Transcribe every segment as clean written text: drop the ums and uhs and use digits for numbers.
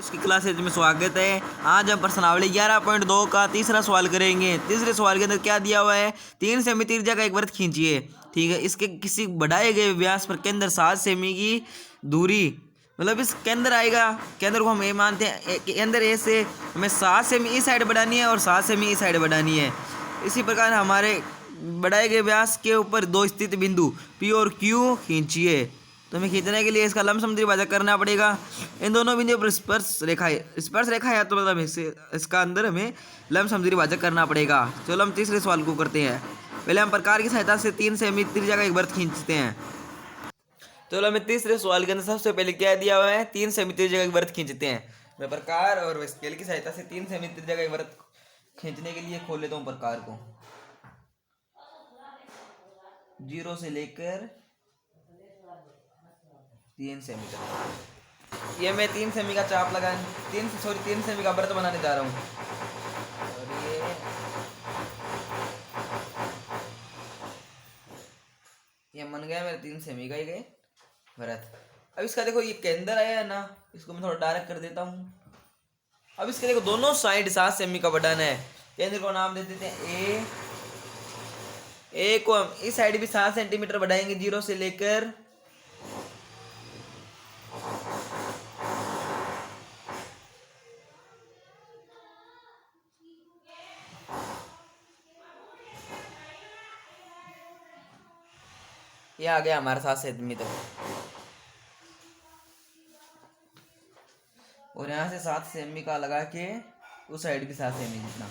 इसकी क्लासेज में स्वागत है। आज हम प्रश्नावली 11.2 का तीसरा सवाल करेंगे। तीसरे सवाल के अंदर क्या दिया हुआ है, 3 सेमी त्रिज्या का एक वृत्त खींचिए। ठीक है, इसके किसी बढ़ाए गए व्यास पर केंद्र 7 सेमी की दूरी, मतलब इस केंद्र आएगा, केंद्र को हम ये मानते हैं केंद्र ए से हमें 7 सेमी इस साइड बढ़ानी है और 7 सेमी इस साइड बढ़ानी है। इसी प्रकार हमारे बढ़ाए गए व्यास के ऊपर दो स्थित बिंदु P और Q खींचिए। तो हमें खींचने के लिए इसका लंबसम द्विभाजक करना पड़ेगा। इन दोनों बिंदुओं पर स्पर्श रेखा है, तो मतलब इसका अंदर हमें लंबसम द्विभाजक करना पड़ेगा। चलो हम तीसरे सवाल को करते हैं। पहले हम प्रकार की सहायता से 3 सेमी त्रिज्या का एक वृत्त खींचते हैं। तो हमें तीसरे सवाल के अंदर सबसे पहले क्या दिया हुआ है, 3 सेमी त्रिज्या का एक वृत्त खींचते हैं। मैं प्रकार और स्केल की सहायता से 3 सेमी त्रिज्या का एक वृत्त खींचने के लिए खोल लेता हूँ प्रकार को। 0 से लेकर 3 सेमी तक। ये मैं 3 सेमी का चाप लगा 3 सेमी का वृत्त बनाने जा रहा हूँ। और ये मन गया मेरे 3 सेमी का ही गए वृत्त। अब इसका देखो ये केंद्र आया है ना, इसको मैं थोड़ा डायरेक्ट कर देता हूँ। अब इसके देखो दोनों साइड 7 सेमी का बढ़ाना है। केंद्र को नाम दे देते हैं ए को हम इस साइड भी 7 सेंटीमीटर बढ़ाएंगे, 0 से लेकर ये आ गया हमारे 7 सेंटीमीटर। और यहाँ से 7 सेमी का लगा के उस साइड भी 7 सेमी जितना,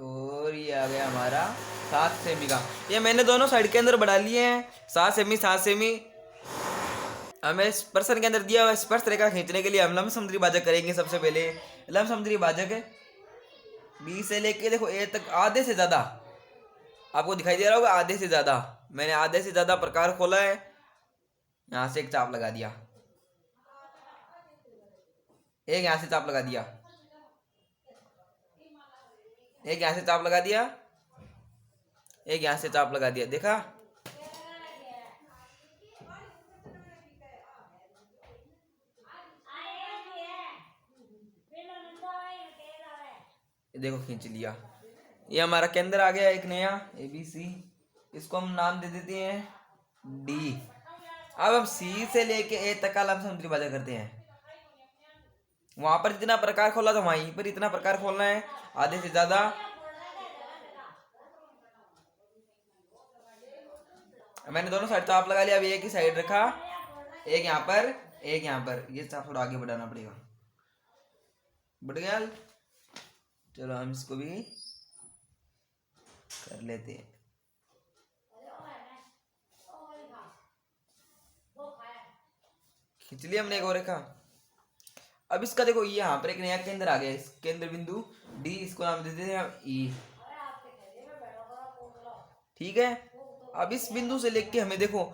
और ये आ गया हमारा 7 सेमी का। ये मैंने दोनों साइड के अंदर बढ़ा लिए हैं 7 सेमी 7 सेमी। हमें प्रश्न के अंदर दिया हुआ स्पर्श रेखा खींचने के लिए हम लंबसम द्विभाजक करेंगे। सबसे पहले लंबसम द्विभाजक बी से लेके देखो ए तक आधे से ज्यादा, आपको दिखाई दे रहा होगा आधे से ज्यादा। मैंने आधे से ज्यादा प्रकार खोला है, यहां से एक चाप लगा दिया, एक यहां से चाप लगा दिया, एक यहां से चाप लगा दिया, एक यहां से चाप लगा दिया। देखा, देखो खींच लिया। ये हमारा केंद्र आ गया एक नया ABC। इसको हम नाम दे देते हैं D। अब हम C से लेके A तक का लंबसम द्विभाजक करते हैं। वहां पर जितना प्रकार खोला था वहीं पर इतना प्रकार खोलना है, आधे से ज्यादा। मैंने दोनों साइड चाप लगा लिया। अब एक ही साइड रखा, एक यहाँ पर एक यहाँ पर। ये चाप थोड़ा आगे बढ़ाना पड़ेगा, बढ़ गया। चलो हम इसको भी कर लेते हैं। खींच लिया हमने एक और रेखा। अब इसका देखो ये यहाँ पर एक नया केंद्र आ गया, इस केंद्र बिंदु D, इसको नाम दे देते हैं E। ठीक है, अब इस बिंदु से लेके हमें देखो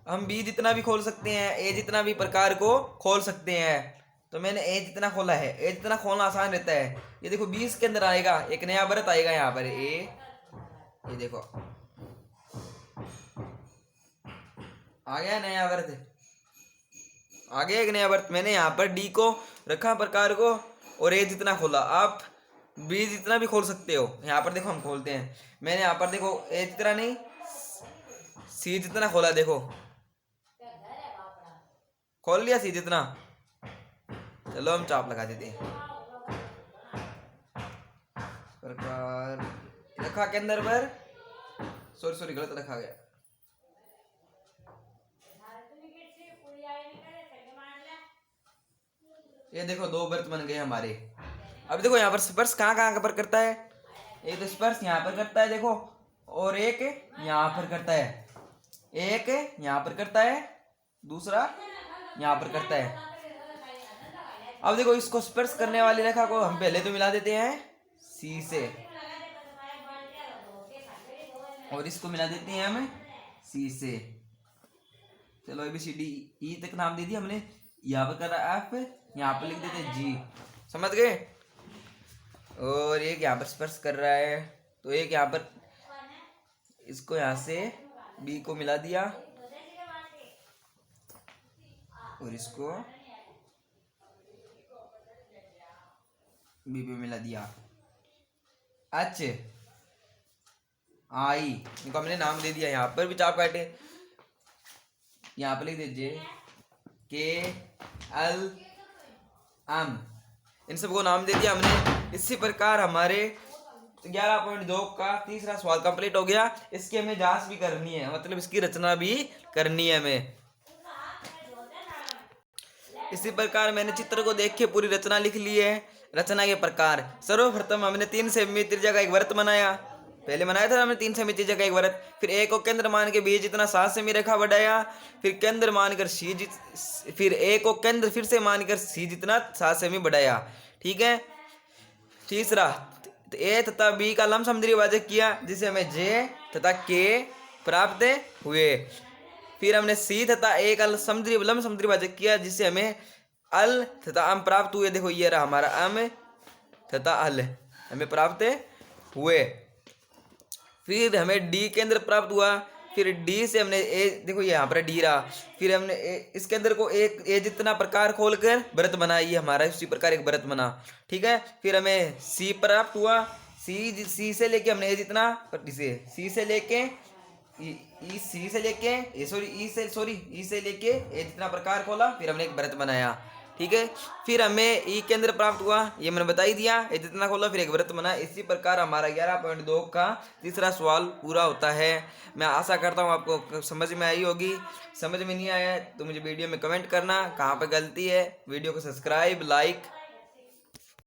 हम B जितना भी खोल सकते हैं, A जितना भी प्रकार को खोल सकते हैं। तो मैंने A जितना खोला है, A जितना खोलना आसान रहता है। ये देखो 20 के अंदर आएगा, एक नया वृत्त आएगा यहाँ पर A। ये देखो आ गया नया वृत्त, आ गया एक नया वृत्त। मैंने यहाँ पर D को रखा प्रकार को और A जितना खोला। आप B जितना भी खोल सकते हो। यहाँ पर देखो हम खोलते हैं। मैंने यहाँ पर देखो A जितना नहीं C जितना खोला, देखो खोल लिया C जितना। चलो हम चाप लगा देते हैं। प्रकार रखा के अंदर पर, सॉरी गलत रखा गया। ये देखो दो वृत्त बन गए हमारे। अब देखो यहाँ पर स्पर्श कहाँ कहाँ पर करता है, एक तो स्पर्श यहाँ पर करता है देखो, और एक यहाँ पर करता है, एक यहाँ पर करता है, दूसरा यहाँ पर करता है। अब देखो इसको स्पर्श करने वाली रेखा को हम पहले तो मिला देते हैं C से, और इसको मिला देते हैं हम C से। चलो ABCDE तक नाम दे दिया हमने। यहाँ पर कर रहा F, यहाँ पर लिख देते हैं G। समझ गए। और एक यहाँ पर स्पर्श कर रहा है, तो एक यहाँ पर इसको यहाँ से B को मिला दिया और इसको बी पे मिला दिया, एच आई, इनको हमने नाम दे दिया। यहाँ पर भी चाप काटे, यहाँ पर लिख दीजिए के एल एम, इन सबको नाम दे दिया हमने। इसी प्रकार हमारे 11.2 का तीसरा सवाल कंप्लीट हो गया। इसकी हमें जांच भी करनी है, मतलब इसकी रचना भी करनी है हमें। इसी प्रकार मैंने चित्र को देख के पूरी रचना लिख ली है। रचना के प्रकार, सर्वप्रथम हमने 3 सेमी त्रिज्या का एक वृत्त बनाया। पहले बनाया था हमने 3 सेमी त्रिज्या का एक वृत्त। फिर ए को केंद्र मान के बीच जितना 7 सेमी रेखा बढ़ाया। फिर केंद्र मानकर फिर ए को केंद्र फिर से मानकर सी जितना 7 सेमी बढ़ाया। ठीक है। तीसरा, ए तथा बी का लंब समुद्री विभाजक किया, जिसे हमें जे तथा के प्राप्त हुए। फिर हमने सी तथा ए का लंब समुद्री विभाजक किया, जिससे हमें अल तथा अम प्राप्त हुए। देखो ये रहा हमारा अम तथा अल हमें प्राप्त हुए। फिर हमें डी केंद्र प्राप्त हुआ। फिर डी से हमने ए, देखो ये यहाँ पर डी रहा। फिर हमने इस केंद्र को एक ए जितना प्रकार खोलकर वृत्त बनाया, ये हमारा उसी प्रकार एक वृत्त बना। ठीक है। फिर हमें सी प्राप्त हुआ। सी से लेके हमने ए जितना, सी से लेके ई से लेके ए जितना प्रकार खोला, फिर हमने एक वृत्त बनाया। ठीक है। फिर हमें ई केंद्र प्राप्त हुआ, ये मैंने बता ही दिया। ए जितना खोला फिर एक वृत्त बना। इसी प्रकार हमारा 11.2 का तीसरा सवाल पूरा होता है। मैं आशा करता हूँ आपको समझ में आई होगी। समझ में नहीं आया तो मुझे वीडियो में कमेंट करना कहाँ पे गलती है। वीडियो को सब्सक्राइब, लाइक